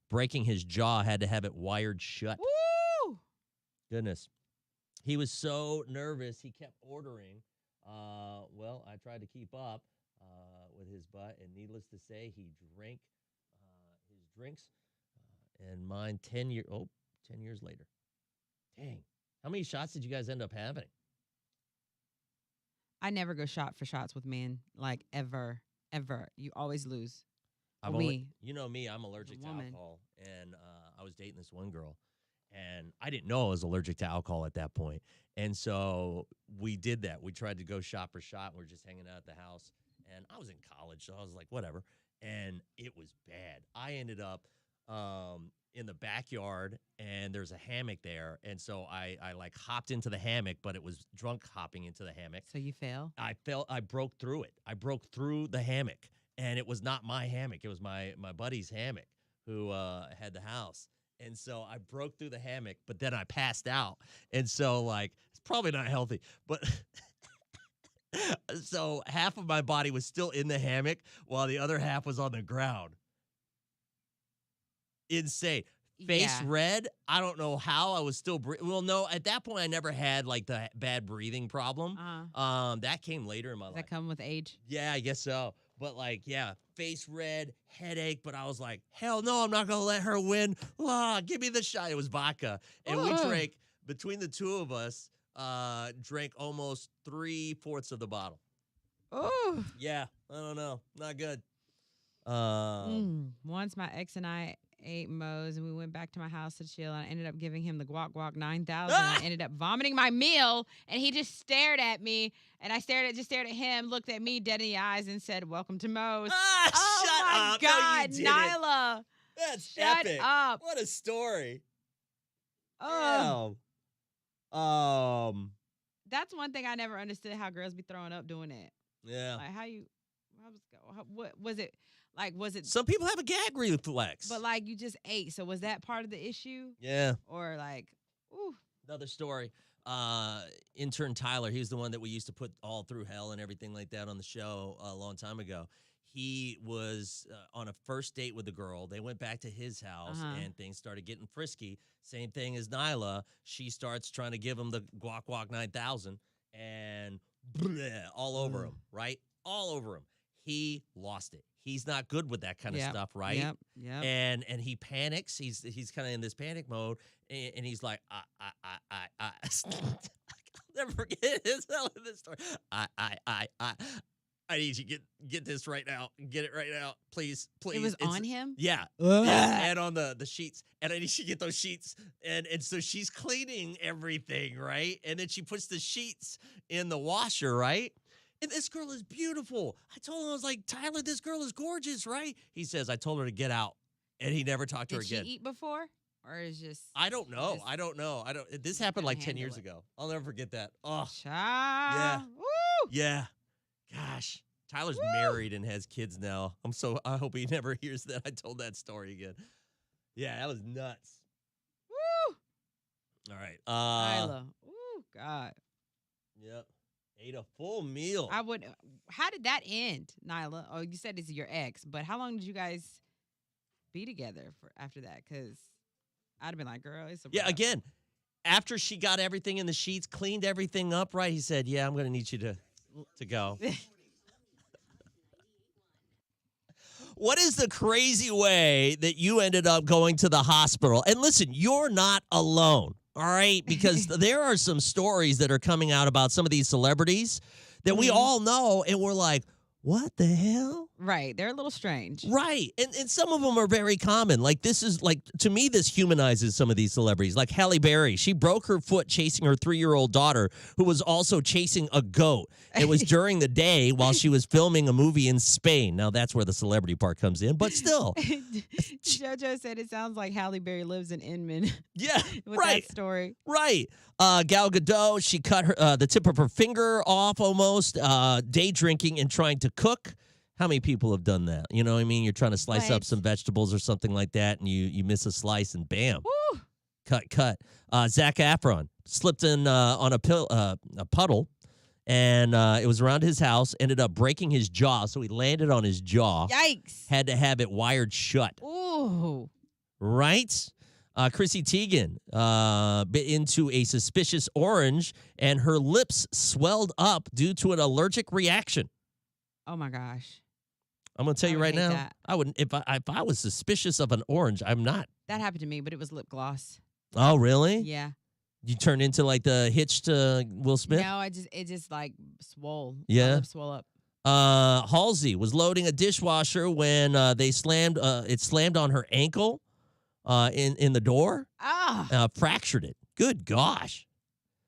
[SPEAKER 1] breaking his jaw, had to have it wired shut.
[SPEAKER 2] Woo!
[SPEAKER 1] Goodness. He was so nervous, he kept ordering. Well, I tried to keep up with his butt, and needless to say, he drank his drinks, and mine 10 years later. Dang. How many shots did you guys end up having?
[SPEAKER 2] I never go shot for shots with men, like ever. You always lose.
[SPEAKER 1] I've
[SPEAKER 2] Or
[SPEAKER 1] only,
[SPEAKER 2] we.
[SPEAKER 1] you know me, I'm allergic to
[SPEAKER 2] woman.
[SPEAKER 1] alcohol, and I was dating this one girl, and I didn't know I was allergic to alcohol at that point, and so we did that. We tried to go shot for shot, and we were just hanging out at the house, and I was in college, so I was like, whatever, and it was bad. I ended up in the backyard, and there's a hammock there, and so I like hopped into the hammock, but it was drunk hopping into the hammock.
[SPEAKER 2] So you fail?
[SPEAKER 1] I broke through it. I broke through the hammock, and it was not my hammock. It was my buddy's hammock who had the house. And so I broke through the hammock, but then I passed out. And so like probably not healthy, but so half of my body was still in the hammock while the other half was on the ground. Insane. Face
[SPEAKER 2] Yeah.
[SPEAKER 1] red. I don't know how I was still well, no, at that point I never had like the bad breathing problem. That came later in my
[SPEAKER 2] Does
[SPEAKER 1] life.
[SPEAKER 2] that come with age?
[SPEAKER 1] Yeah, I guess so. But like, yeah, face red, headache. But I was like, hell no, I'm not gonna let her win. Give me the shot. It was vodka, and we
[SPEAKER 2] Ooh.
[SPEAKER 1] drank between the two of us. Drank almost 3/4 of the bottle.
[SPEAKER 2] Oh.
[SPEAKER 1] Yeah, I don't know, not good.
[SPEAKER 2] Once my ex and I ate Moe's and we went back to my house to chill, and I ended up giving him the guac 9000. I ended up vomiting my meal, and he just stared at me, and I just stared at him, looked at me dead in the eyes, and said, "Welcome to Moe's." Oh
[SPEAKER 1] Shut
[SPEAKER 2] my
[SPEAKER 1] up!
[SPEAKER 2] God,
[SPEAKER 1] No, you didn't.
[SPEAKER 2] Nyla,
[SPEAKER 1] That's
[SPEAKER 2] shut
[SPEAKER 1] epic.
[SPEAKER 2] up.
[SPEAKER 1] What a story.
[SPEAKER 2] Oh,
[SPEAKER 1] Damn.
[SPEAKER 2] that's one thing I never understood, how girls be throwing up doing it.
[SPEAKER 1] Yeah.
[SPEAKER 2] Like what was it? Like, was it?
[SPEAKER 1] Some people have a gag reflex.
[SPEAKER 2] But like, you just ate. So was that part of the issue?
[SPEAKER 1] Yeah.
[SPEAKER 2] Or like, ooh.
[SPEAKER 1] Another story. Intern Tyler, he was the one that we used to put all through hell and everything like that on the show a long time ago. He was on a first date with a girl. They went back to his house and things started getting frisky. Same thing as Nyla. She starts trying to give him the guac 9000 and all over him, right? All over him. He lost it. He's not good with that kind of stuff, right?
[SPEAKER 2] Yep.
[SPEAKER 1] And he panics. He's kind of in this panic mode, and he's like, I'll never forget his story. I need you to get this right now. Get it right now, please.
[SPEAKER 2] It was on him?
[SPEAKER 1] Yeah. And on the sheets. And I need you to get those sheets. And so she's cleaning everything, right? And then she puts the sheets in the washer, right? And this girl is beautiful. I told him, I was like, Tyler, this girl is gorgeous, right? He says, I told her to get out. And he never talked to her
[SPEAKER 2] Did
[SPEAKER 1] again.
[SPEAKER 2] she eat before? Or is just...
[SPEAKER 1] I don't know.
[SPEAKER 2] just-
[SPEAKER 1] I don't know. This happened like 10
[SPEAKER 2] handle
[SPEAKER 1] years
[SPEAKER 2] it.
[SPEAKER 1] ago. I'll never forget that. Oh,
[SPEAKER 2] Child. Woo!
[SPEAKER 1] yeah. Gosh. Tyler's married and has kids now. I hope he never hears that I told that story again. Yeah, that was nuts.
[SPEAKER 2] Woo!
[SPEAKER 1] All right.
[SPEAKER 2] Nyla. Ooh, God.
[SPEAKER 1] Yep. Ate a full meal.
[SPEAKER 2] How did that end, Nyla? Oh, you said it's your ex, but how long did you guys be together for after that? Because I'd have been like, girl, it's a
[SPEAKER 1] Yeah,
[SPEAKER 2] wrap.
[SPEAKER 1] again, after she got everything in the sheets, cleaned everything up, right? He said, yeah, I'm going to need you to go. What is the crazy way that you ended up going to the hospital? And listen, you're not alone, all right? Because there are some stories that are coming out about some of these celebrities that we all know, and we're like, what the hell?
[SPEAKER 2] Right. They're a little strange.
[SPEAKER 1] Right. And some of them are very common. Like, this is like, to me, this humanizes some of these celebrities. Like Halle Berry. She broke her foot chasing her 3-year-old daughter, who was also chasing a goat. It was during the day while she was filming a movie in Spain. Now, that's where the celebrity part comes in, but still.
[SPEAKER 2] JoJo said it sounds like Halle Berry lives in Inman.
[SPEAKER 1] Yeah,
[SPEAKER 2] with
[SPEAKER 1] right.
[SPEAKER 2] that story.
[SPEAKER 1] Right. Gal Gadot, she cut her the tip of her finger off almost, day drinking and trying to cook. How many people have done that? You know what I mean? You're trying to slice up
[SPEAKER 2] What?
[SPEAKER 1] some vegetables or something like that, and you miss a slice, and bam,
[SPEAKER 2] Woo!
[SPEAKER 1] cut. Zac Efron slipped in on a puddle, and it was around his house, ended up breaking his jaw, so he landed on his jaw.
[SPEAKER 2] Yikes.
[SPEAKER 1] Had to have it wired shut.
[SPEAKER 2] Ooh.
[SPEAKER 1] Right? Chrissy Teigen bit into a suspicious orange, and her lips swelled up due to an allergic reaction.
[SPEAKER 2] Oh, my gosh.
[SPEAKER 1] I'm going to tell
[SPEAKER 2] I
[SPEAKER 1] you
[SPEAKER 2] would
[SPEAKER 1] right
[SPEAKER 2] hate
[SPEAKER 1] now,
[SPEAKER 2] that.
[SPEAKER 1] I wouldn't if I was suspicious of an orange. I'm not.
[SPEAKER 2] That happened to me, but it was lip gloss.
[SPEAKER 1] Oh, really?
[SPEAKER 2] Yeah.
[SPEAKER 1] You turned into like the hitched Will Smith?
[SPEAKER 2] No, it just like swole.
[SPEAKER 1] Yeah?
[SPEAKER 2] My lips swole up.
[SPEAKER 1] Halsey was loading a dishwasher when it slammed on her ankle in the door.
[SPEAKER 2] Oh.
[SPEAKER 1] Fractured it. Good gosh.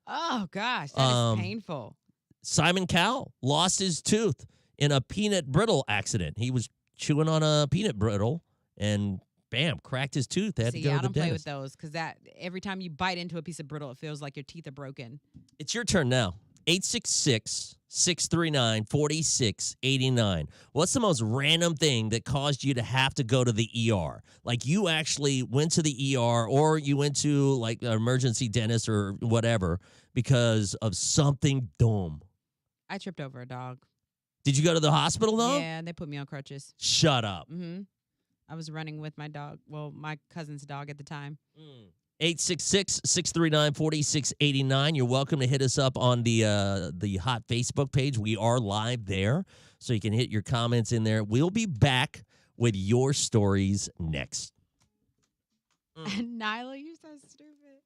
[SPEAKER 2] Oh, gosh. That is painful.
[SPEAKER 1] Simon Cowell lost his tooth in a peanut brittle accident. He was chewing on a peanut brittle and bam, cracked his tooth. They had to go
[SPEAKER 2] I
[SPEAKER 1] to the
[SPEAKER 2] don't play with
[SPEAKER 1] dentist.
[SPEAKER 2] those because that every time you bite into a piece of brittle, it feels like your teeth are broken.
[SPEAKER 1] It's your turn now. 866-639-4689. What's the most random thing that caused you to have to go to the ER? Like you actually went to the ER or you went to like an emergency dentist or whatever because of something dumb.
[SPEAKER 2] I tripped over a dog.
[SPEAKER 1] Did you go to the hospital though?
[SPEAKER 2] Yeah, they put me on crutches.
[SPEAKER 1] Shut up.
[SPEAKER 2] Mm-hmm. I was running with my dog. Well, my cousin's dog at the time.
[SPEAKER 1] 866-639-4689. You're welcome to hit us up on the hot Facebook page. We are live there, so you can hit your comments in there. We'll be back with your stories next.
[SPEAKER 2] Nyla, you're so stupid.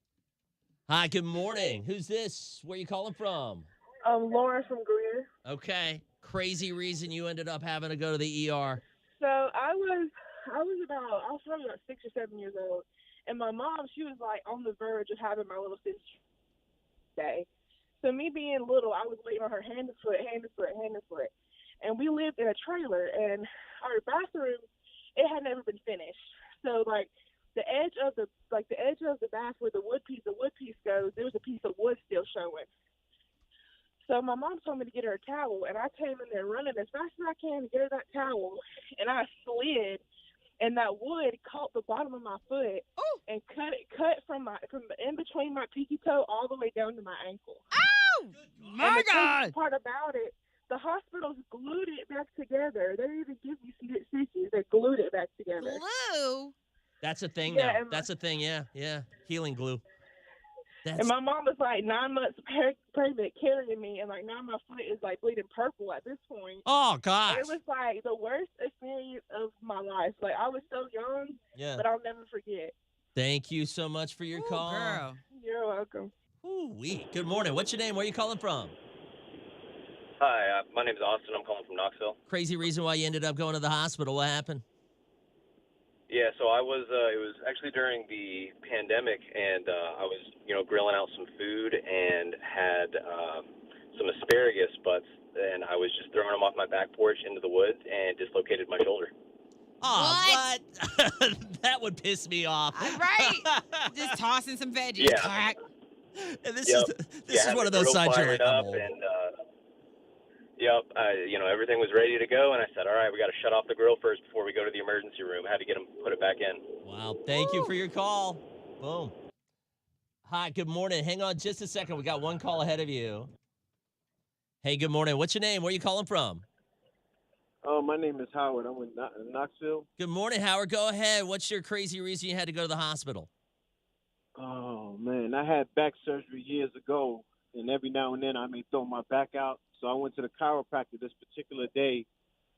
[SPEAKER 1] Hi, good morning. Who's this? Where you calling from?
[SPEAKER 8] Lauren from Greer.
[SPEAKER 1] Okay. Crazy reason you ended up having to go to the ER.
[SPEAKER 8] So I was probably about 6 or 7 years old, and my mom, she was like on the verge of having my little sister day. So me being little, I was waiting on her hand to foot, and we lived in a trailer, and our bathroom, it had never been finished. So like the edge of the bath where the wood piece goes, there was a piece of wood still showing. So my mom told me to get her a towel, and I came in there running as fast as I can to get her that towel, and I slid, and that wood caught the bottom of my foot and cut from in between my pinky toe all the way down to my ankle.
[SPEAKER 2] Oh, my God!
[SPEAKER 8] The part about it, the hospitals glued it back together. They didn't even give me stitches. They glued it back together.
[SPEAKER 2] Glue?
[SPEAKER 1] That's a thing
[SPEAKER 8] Yeah,
[SPEAKER 1] now. That's a thing, yeah. Healing glue.
[SPEAKER 8] And my mom was like 9 months pregnant carrying me, and like now my foot is like bleeding purple at this point.
[SPEAKER 1] Oh, gosh.
[SPEAKER 8] It was like the worst experience of my life. Like I was so young, but I'll never forget.
[SPEAKER 1] Thank you so much for your call.
[SPEAKER 2] Girl.
[SPEAKER 8] You're welcome.
[SPEAKER 1] Ooh-wee. Good morning. What's your name? Where are you calling from?
[SPEAKER 9] Hi, my name is Austin. I'm calling from Knoxville.
[SPEAKER 1] Crazy reason why you ended up going to the hospital. What happened?
[SPEAKER 9] Yeah, so I was. It was actually during the pandemic, and I was, grilling out some food and had some asparagus butts, and I was just throwing them off my back porch into the woods and dislocated my shoulder.
[SPEAKER 1] Oh, what? That would piss me off.
[SPEAKER 2] Right? Just tossing some veggies.
[SPEAKER 9] Yeah.
[SPEAKER 2] Clack.
[SPEAKER 1] And this is one of those signs you're like, I'm old.
[SPEAKER 9] Everything was ready to go, and I said, all right, we got to shut off the grill first before we go to the emergency room. I had to get them put it back in.
[SPEAKER 1] Wow, thank you for your call. Boom. Hi, good morning. Hang on just a second. We got one call ahead of you. Hey, good morning. What's your name? Where are you calling from?
[SPEAKER 10] Oh, my name is Howard. I'm in Knoxville.
[SPEAKER 1] Good morning, Howard. Go ahead. What's your crazy reason you had to go to the hospital?
[SPEAKER 10] Oh, man. I had back surgery years ago, and every now and then I may throw my back out. So I went to the chiropractor this particular day,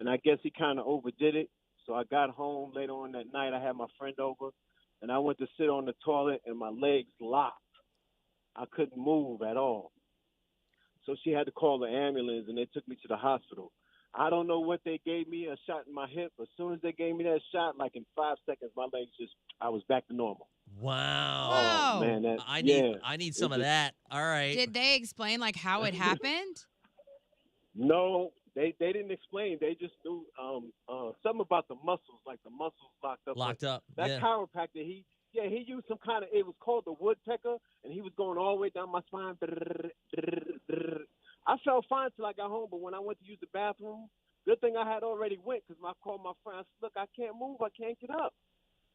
[SPEAKER 10] and I guess he kind of overdid it. So I got home later on that night. I had my friend over, and I went to sit on the toilet, and my legs locked. I couldn't move at all. So she had to call the ambulance, and they took me to the hospital. I don't know what they gave me, a shot in my hip. As soon as they gave me that shot, like in 5 seconds, my legs I was back to normal.
[SPEAKER 1] Wow.
[SPEAKER 10] Oh, man.
[SPEAKER 1] I need some of that. All right.
[SPEAKER 2] Did they explain like how it happened?
[SPEAKER 10] No, they didn't explain. They just knew something about the muscles, like the muscles locked up. That chiropractor, he used some kind of, it was called the woodpecker, and he was going all the way down my spine. I felt fine till I got home, but when I went to use the bathroom, good thing I had already went, because I called my friend. I said, look, I can't move. I can't get up.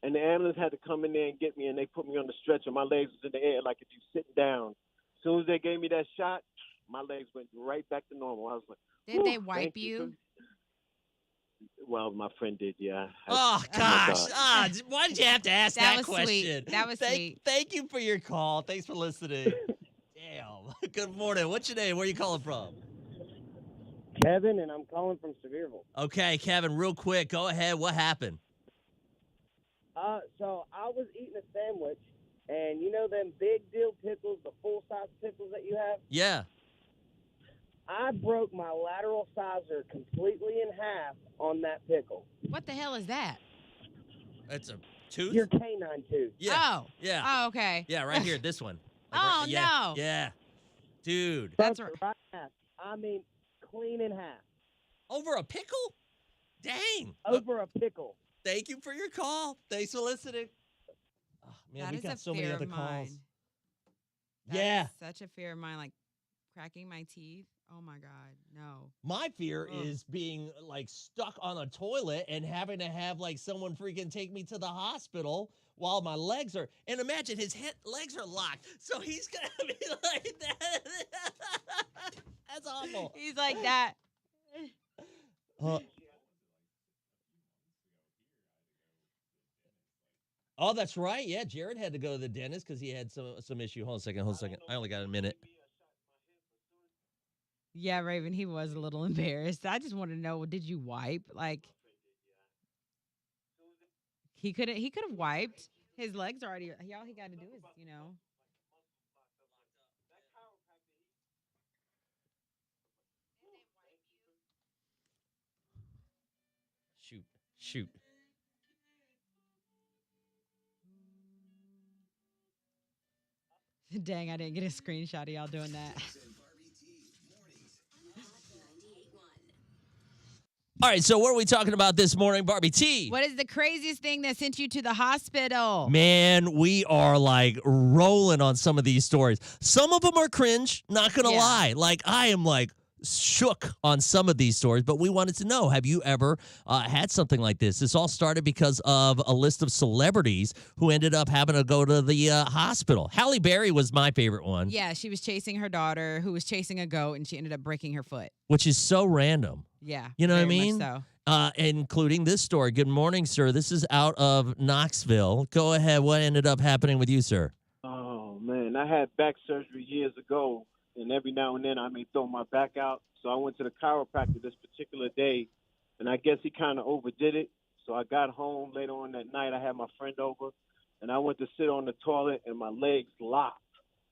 [SPEAKER 10] And the ambulance had to come in there and get me, and they put me on the stretcher. My legs was in the air like if you sitting down. As soon as they gave me that shot, my legs went right back to normal. I was like,
[SPEAKER 2] did they wipe you?
[SPEAKER 10] Well, my friend did, yeah.
[SPEAKER 1] Oh, gosh. Why did you have to ask that question?
[SPEAKER 2] Sweet. That was sweet.
[SPEAKER 1] Thank you for your call. Thanks for listening. Damn. Good morning. What's your name? Where are you calling from?
[SPEAKER 11] Kevin, and I'm calling from Sevierville.
[SPEAKER 1] Okay, Kevin, real quick. Go ahead. What happened?
[SPEAKER 11] So I was eating a sandwich, and you know them big deal pickles, the full-size pickles that you have?
[SPEAKER 1] Yeah.
[SPEAKER 11] I broke my lateral sizer completely in half on that pickle.
[SPEAKER 2] What the hell is that?
[SPEAKER 1] It's a tooth?
[SPEAKER 11] Your canine tooth.
[SPEAKER 1] Yeah.
[SPEAKER 2] Oh.
[SPEAKER 1] Yeah.
[SPEAKER 2] Oh, okay.
[SPEAKER 1] Yeah, right here, this one. Like
[SPEAKER 2] oh,
[SPEAKER 1] no.
[SPEAKER 2] no.
[SPEAKER 1] Yeah. Dude.
[SPEAKER 2] That's
[SPEAKER 11] right. Half. I mean, clean in half.
[SPEAKER 1] Over a pickle? Dang.
[SPEAKER 11] Over a pickle.
[SPEAKER 1] Thank you for your call. Thanks for listening. Oh, man, we got so many other calls.
[SPEAKER 2] That is such a fear of mine, like Cracking my teeth. Oh my God, no.
[SPEAKER 1] My fear
[SPEAKER 2] Ugh.
[SPEAKER 1] is being like stuck on a toilet and having to have like someone freaking take me to the hospital while my legs are. And imagine his legs are locked, so he's gonna be like that. That's awful.
[SPEAKER 2] He's like that.
[SPEAKER 1] Oh, that's right. Yeah, Jared had to go to the dentist because he had some issue. Hold on a second. Hold on a second. I only got a minute.
[SPEAKER 2] Yeah, Raven, he was a little embarrassed. I just want to know, did you wipe? Like, he could have wiped. His legs are already. All he got to do is,
[SPEAKER 1] Shoot.
[SPEAKER 2] Dang, I didn't get a screenshot of y'all doing that.
[SPEAKER 1] All right, so what are we talking about this morning, Barbie T?
[SPEAKER 2] What is the craziest thing that sent you to the hospital?
[SPEAKER 1] Man, we are like rolling on some of these stories. Some of them are cringe, not gonna lie. Like I am like shook on some of these stories, but we wanted to know, have you ever had something like this? This all started because of a list of celebrities who ended up having to go to the hospital. Halle Berry was my favorite one.
[SPEAKER 2] Yeah, she was chasing her daughter who was chasing a goat, and she ended up breaking her foot.
[SPEAKER 1] Which is so random.
[SPEAKER 2] Yeah.
[SPEAKER 1] You know what I
[SPEAKER 2] very
[SPEAKER 1] mean?
[SPEAKER 2] much so.
[SPEAKER 1] Including this story. Good morning, sir. This is out of Knoxville. Go ahead. What ended up happening with you, sir?
[SPEAKER 10] Oh, man. I had back surgery years ago, and every now and then I may throw my back out. So I went to the chiropractor this particular day, and I guess he kind of overdid it. So I got home later on that night. I had my friend over, and I went to sit on the toilet, and my legs locked.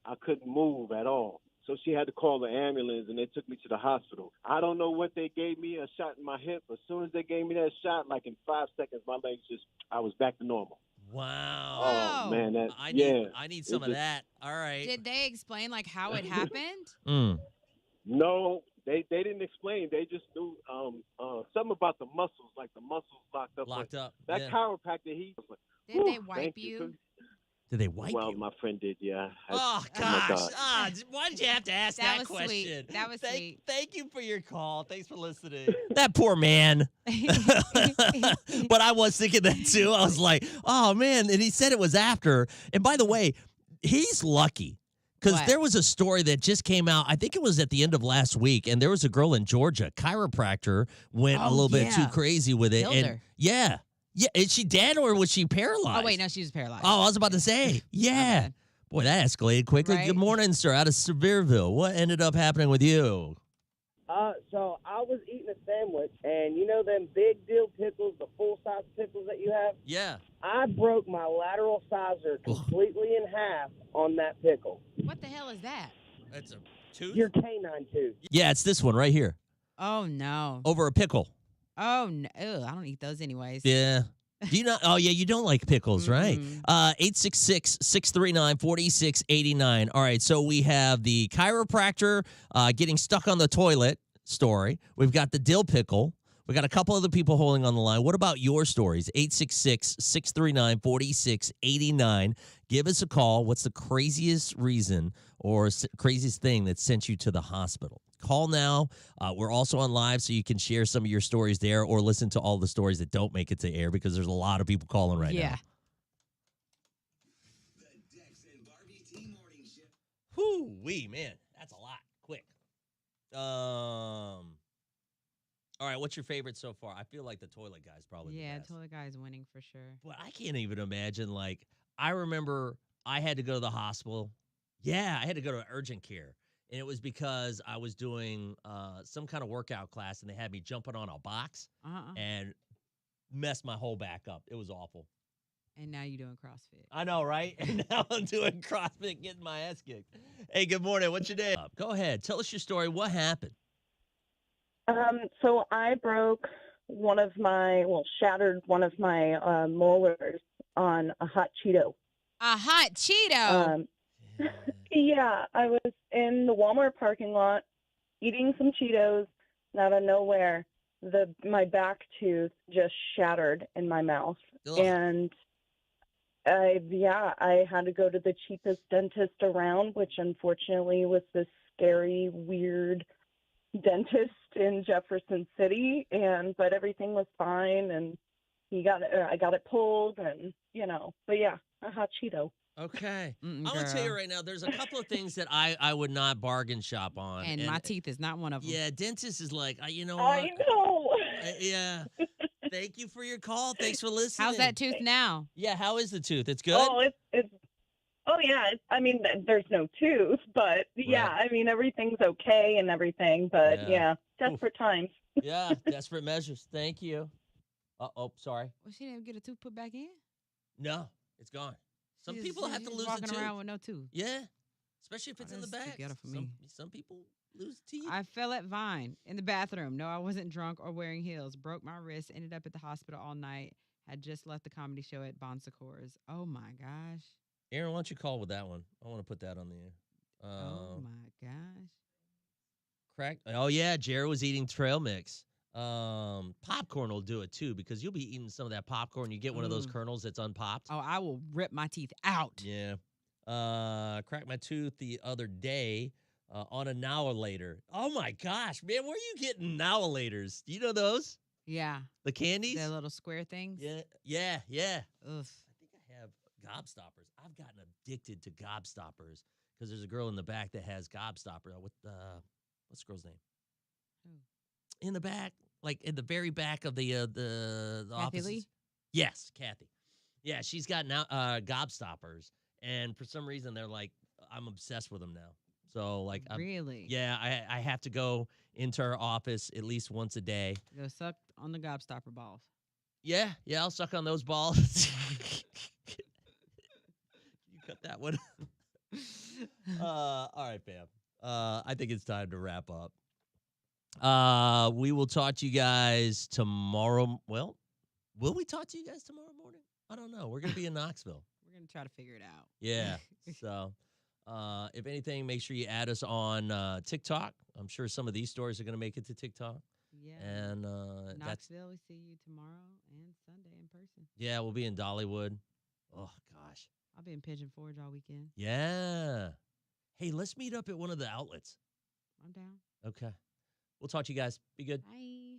[SPEAKER 10] I couldn't move at all. So she had to call the ambulance, and they took me to the hospital. I don't know what they gave me, a shot in my hip. As soon as they gave me that shot, like in 5 seconds, my legs I was back to normal.
[SPEAKER 1] Wow.
[SPEAKER 10] Oh, man.
[SPEAKER 1] I need some of that. All right.
[SPEAKER 2] Did they explain, like, how it happened?
[SPEAKER 10] No, they didn't explain. They just knew something about the muscles, like the muscles locked up. That chiropractor, he was like,
[SPEAKER 2] did they wipe you?
[SPEAKER 1] Did they wipe you?
[SPEAKER 10] Well, my friend did, yeah.
[SPEAKER 1] Oh, gosh. Why did you have to ask that
[SPEAKER 2] was
[SPEAKER 1] question?
[SPEAKER 2] Sweet. That was sweet.
[SPEAKER 1] Thank you for your call. Thanks for listening. That poor man. But I was thinking that too. I was like, oh, man. And he said it was after. And by the way, he's lucky. Because there was a story that just came out, I think it was at the end of last week, and there was a girl in Georgia, chiropractor, went a little bit too crazy with it.
[SPEAKER 2] Killed her.
[SPEAKER 1] Yeah. Yeah, is she dead or was she paralyzed?
[SPEAKER 2] Oh, wait, no, she was paralyzed.
[SPEAKER 1] Oh, I was about to say. Yeah. Boy, that escalated quickly.
[SPEAKER 2] Right?
[SPEAKER 1] Good morning, sir, out of Sevierville. What ended up happening with you?
[SPEAKER 11] So I was eating a sandwich, and you know them big deal pickles, the full-size pickles that you have?
[SPEAKER 1] Yeah.
[SPEAKER 11] I broke my lateral sizer completely in half on that pickle.
[SPEAKER 2] What the hell is that?
[SPEAKER 1] That's a tooth?
[SPEAKER 11] Your canine tooth.
[SPEAKER 1] Yeah, it's this one right here.
[SPEAKER 2] Oh, no.
[SPEAKER 1] Over a pickle.
[SPEAKER 2] Oh, no. Ugh, I don't eat those anyways.
[SPEAKER 1] Yeah. Do you not? Oh, yeah, you don't like pickles, right? 866-639-4689. All right, so we have the chiropractor getting stuck on the toilet story. We've got the dill pickle. We got a couple other people holding on the line. What about your stories? 866-639-4689. Give us a call. What's the craziest reason or craziest thing that sent you to the hospital? Call now. We're also on live, so you can share some of your stories there or listen to all the stories that don't make it to air because there's a lot of people calling right now.
[SPEAKER 12] The Dex and Barbie T Morning Show.
[SPEAKER 1] Whoo-wee, man. That's a lot. Quick. All right, what's your favorite so far? I feel like the toilet guy's probably the best.
[SPEAKER 2] Toilet guy is winning for sure.
[SPEAKER 1] But I can't even imagine, like, I remember I had to go to the hospital. Yeah, I had to go to urgent care. And it was because I was doing some kind of workout class, and they had me jumping on a box and messed my whole back up. It was awful.
[SPEAKER 2] And now you're doing CrossFit.
[SPEAKER 1] I know, right? And now I'm doing CrossFit, getting my ass kicked. Hey, good morning. What's your name? Go ahead. Tell us your story. What happened?
[SPEAKER 13] So I shattered one of my molars on a hot Cheeto.
[SPEAKER 2] A hot Cheeto?
[SPEAKER 13] Yeah, I was in the Walmart parking lot eating some Cheetos, and out of nowhere, my back tooth just shattered in my mouth.
[SPEAKER 1] Ugh.
[SPEAKER 13] And Yeah, I had to go to the cheapest dentist around, which unfortunately was this scary, weird dentist in Jefferson City, but everything was fine, and I got it pulled, and but yeah, a hot Cheeto.
[SPEAKER 1] Okay.
[SPEAKER 2] Mm-mm,
[SPEAKER 1] I'm going to tell you
[SPEAKER 2] girl.
[SPEAKER 1] right now, there's a couple of things that I would not bargain shop on.
[SPEAKER 2] And my teeth is not one of them.
[SPEAKER 1] Yeah, dentist is like, you know what?
[SPEAKER 13] I know.
[SPEAKER 1] Yeah. Thank you for your call. Thanks for listening.
[SPEAKER 2] How's that tooth now?
[SPEAKER 1] Yeah, how is the tooth? It's good?
[SPEAKER 13] Oh, I mean, there's no tooth, but yeah,
[SPEAKER 1] Right.
[SPEAKER 13] I mean, everything's okay and everything, but
[SPEAKER 1] Yeah.
[SPEAKER 13] desperate times.
[SPEAKER 1] Yeah, desperate measures. Thank you. Oh, sorry.
[SPEAKER 2] Well, she didn't get a tooth put back in?
[SPEAKER 1] No, it's gone. Some
[SPEAKER 2] She
[SPEAKER 1] people
[SPEAKER 2] just-
[SPEAKER 1] have
[SPEAKER 2] she
[SPEAKER 1] to
[SPEAKER 2] just
[SPEAKER 1] lose a
[SPEAKER 2] walking
[SPEAKER 1] tooth.
[SPEAKER 2] around with no tooth.
[SPEAKER 1] Yeah, especially if it's in the
[SPEAKER 2] that's too
[SPEAKER 1] back.
[SPEAKER 2] ghetto for me.
[SPEAKER 1] Some people lose teeth.
[SPEAKER 2] I fell at Vine in the bathroom. No, I wasn't drunk or wearing heels. Broke my wrist. Ended up at the hospital all night. Had just left the comedy show at Bon Secours. Oh my gosh.
[SPEAKER 1] Aaron, why don't you call with that one? I want to put that on the air.
[SPEAKER 2] Oh my gosh.
[SPEAKER 1] Crack. Oh yeah, Jared was eating trail mix. Popcorn will do it too because you'll be eating some of that popcorn. You get one of those kernels that's unpopped.
[SPEAKER 2] Oh, I will rip my teeth out.
[SPEAKER 1] Yeah. Cracked my tooth the other day on a Nowalator. Oh my gosh, man, where are you getting Nowalators? Do you know those?
[SPEAKER 2] Yeah.
[SPEAKER 1] The candies?
[SPEAKER 2] The little square things.
[SPEAKER 1] Yeah.
[SPEAKER 2] Ugh.
[SPEAKER 1] I think I have Gobstoppers. I've gotten addicted to Gobstoppers because there's a girl in the back that has Gobstopper. What's the girl's name? In the back, like in the very back of the
[SPEAKER 2] Kathy
[SPEAKER 1] offices.
[SPEAKER 2] Lee?
[SPEAKER 1] Yes, Kathy. Yeah, she's got now Gobstoppers, and for some reason they're like, I'm obsessed with them now. So like,
[SPEAKER 2] Really?
[SPEAKER 1] Yeah, I have to go into her office at least once a day.
[SPEAKER 2] Go suck on the gobstopper balls.
[SPEAKER 1] Yeah, I'll suck on those balls. You cut that one. All right, fam. I think it's time to wrap up. We will talk to you guys tomorrow. Well, will we talk to you guys tomorrow morning? I don't know. We're going to be in Knoxville.
[SPEAKER 2] We're going to try to figure it out.
[SPEAKER 1] Yeah. So, if anything, make sure you add us on TikTok. I'm sure some of these stories are going to make it to TikTok.
[SPEAKER 2] Yeah.
[SPEAKER 1] And
[SPEAKER 2] Knoxville, we see you tomorrow and Sunday in person.
[SPEAKER 1] yeah, we'll be in Dollywood. Oh, gosh.
[SPEAKER 2] I'll be in Pigeon Forge all weekend.
[SPEAKER 1] Yeah. Hey, let's meet up at one of the outlets.
[SPEAKER 2] I'm down.
[SPEAKER 1] Okay. We'll talk to you guys. Be good.
[SPEAKER 2] Bye.